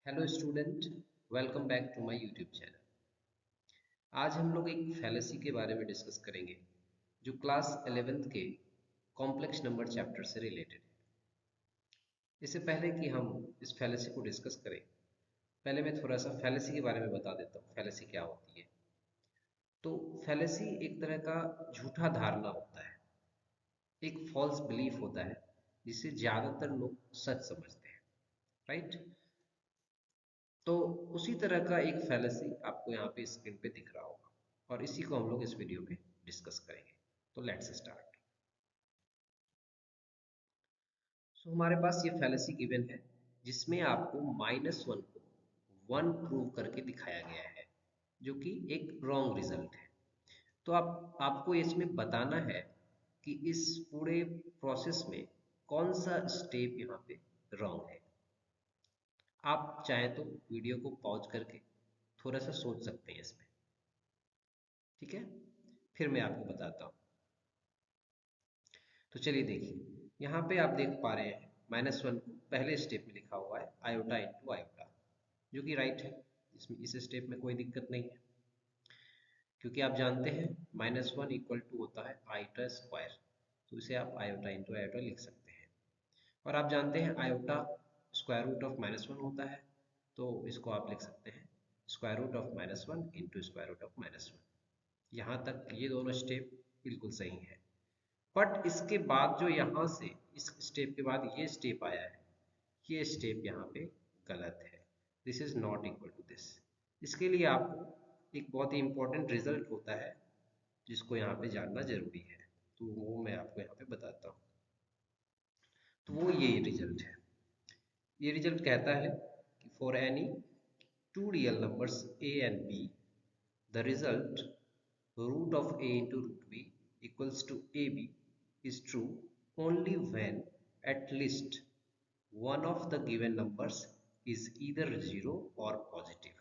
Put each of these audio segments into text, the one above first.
Hello student, welcome back to my YouTube channel. आज हम लोग एक फैलेसी के बारे में डिस्कस करेंगे जो क्लास 11th के कॉम्प्लेक्स नंबर चैप्टर से रिलेटेड है। इससे पहले कि हम इस फैलेसी को डिस्कस करें, पहले मैं थोड़ा सा फैलेसी के बारे में बता देता हूँ। फैलेसी क्या होती है? तो फैलेसी एक तरह का झूठा धारणा होता है, एक फॉल्स बिलीफ होता है जिसे ज़्यादातर लोग सच समझते हैं। राइट? तो उसी तरह का एक फैलेसी आपको यहाँ पे स्क्रीन पे दिख रहा होगा और इसी को हम लोग इस वीडियो में डिस्कस करेंगे। तो लेट्स स्टार्ट। हमारे पास ये फैलेसी गिवन है जिसमें आपको -1 को 1 प्रूव करके दिखाया गया है, जो कि एक रॉन्ग रिजल्ट है। तो आपको इसमें बताना है कि इस पूरे प्रोसेस में कौन सा स्टेप यहाँ पे रॉन्ग है। आप चाहें तो वीडियो को पॉज करके थोड़ा सा सोच सकते हैं इसमें। ठीक है, फिर मैं आपको बताता हूँ। तो चलिए देखिए, यहाँ पे आप देख पा रहे हैं -1 को पहले स्टेप में लिखा हुआ है आयोटा इंटू आयोटा, जो कि राइट है। इसमें इस स्टेप में कोई दिक्कत नहीं है, क्योंकि आप जानते हैं -1 इक्वल टू होता है आयोटा स्क्वायर। तो इसे आप आयोटा इंटू आयोटा लिख सकते हैं। और आप जानते हैं आयोटा स्क्वायर रूट ऑफ -1 होता है, तो इसको आप लिख सकते हैं square root of -1 into square root of -1। यहाँ तक ये दोनों स्टेप बिल्कुल सही है। बट इसके बाद जो यहाँ से इस स्टेप के बाद ये स्टेप आया है, ये स्टेप यहाँ पे गलत है। This is not equal to this. इसके लिए आपको एक बहुत ही इंपॉर्टेंट रिजल्ट होता है जिसको यहाँ पे जानना जरूरी है। तो वो मैं आपको यहाँ पे बताता हूँ। तो वो ये रिजल्ट है। ये रिजल्ट कहता है कि for any two real numbers a and b, the result root of a into root b equals to ab is true only when at least one of the given numbers is either 0 or positive।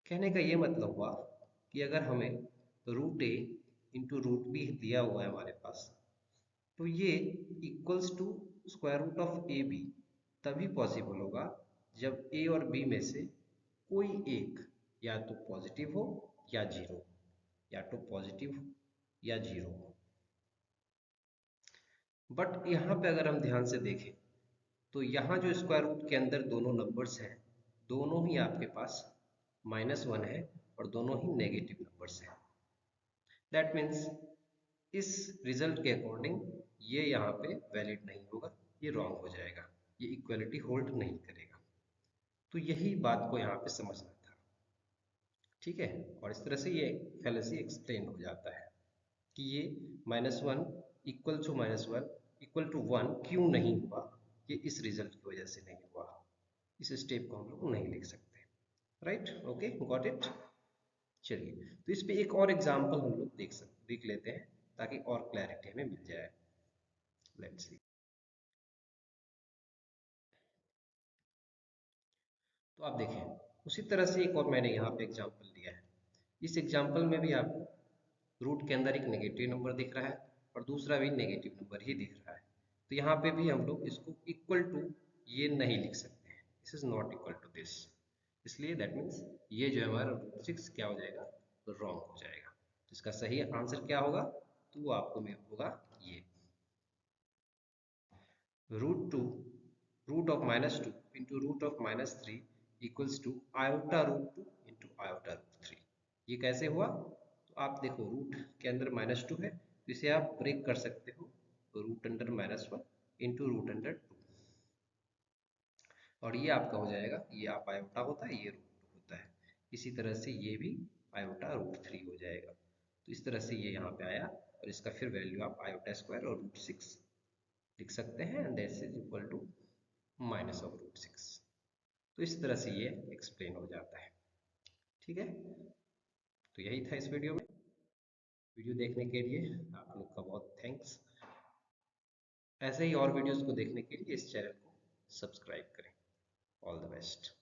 कहने का ये मतलब हुआ कि अगर हमें root A into root B दिया हुआ है हमारे पास, तो ये equals to square root of A B तभी पॉसिबल होगा जब ए और बी में से कोई एक या तो पॉजिटिव हो या जीरो हो, या तो पॉजिटिव हो या जीरो हो। बट यहाँ पे अगर हम ध्यान से देखें तो यहाँ जो स्क्वायर रूट के अंदर दोनों नंबर्स हैं, दोनों ही आपके पास -1 है और दोनों ही नेगेटिव नंबर्स हैं। दैट मीन्स इस रिजल्ट के अकॉर्डिंग ये यहाँ पे वैलिड नहीं होगा, ये रॉन्ग हो जाएगा, ये इक्वलिटी होल्ड नहीं करेगा। तो यही बात को यहाँ पे समझना था। ठीक है, और इस तरह से ये फैलेसी एक्सप्लेन हो जाता है कि ये -1 इक्वल टू -1 इक्वल टू 1 क्यों नहीं हुआ। ये इस रिजल्ट की वजह से नहीं हुआ। इस स्टेप को हम लोग नहीं लिख सकते। राइट? Okay, got it. चलिए, तो इस पे एक और एग्जांपल हम लोग देख लेते हैं ताकि और क्लैरिटी हमें मिल जाए। Let's see. तो आप देखें, उसी तरह से एक और मैंने यहाँ पे एग्जांपल दिया है। इस एग्जांपल में भी आपको रूट के अंदर एक नेगेटिव नंबर दिख रहा है और दूसरा भी नेगेटिव नंबर ही दिख रहा है। तो यहाँ पे भी हम लोग इसको इक्वल टू ये नहीं लिख सकते हैं। This is not equal to this. इसलिए दैट मीन्स ये जो है हमारा √6 क्या हो जाएगा, तो रॉन्ग हो जाएगा। तो इसका सही आंसर क्या होगा, तो वो आपको में होगा ये √2 root of -2 into root of -3 equals to iota √2 into iota √3। ये कैसे हुआ? तो आप देखो, रूट के अंदर -2 है, तो इसे आप ब्रेक कर सकते हो root under -1 into root under 2, और ये आपका हो जाएगा, ये आप आयोटा होता है, ये √2 होता है। इसी तरह से ये भी आयोटा √3 हो जाएगा। तो इस तरह से ये यहाँ पे आया, और इसका फिर वैल्यू आप आयोटा स्क्वायर और √6 लिख सकते हैं, and that is equal to minus of √6। तो इस तरह से ये एक्सप्लेन हो जाता है। ठीक है, तो यही था इस वीडियो में। वीडियो देखने के लिए आप लोग का बहुत थैंक्स। ऐसे ही और वीडियोस को देखने के लिए इस चैनल को सब्सक्राइब करें। All the best.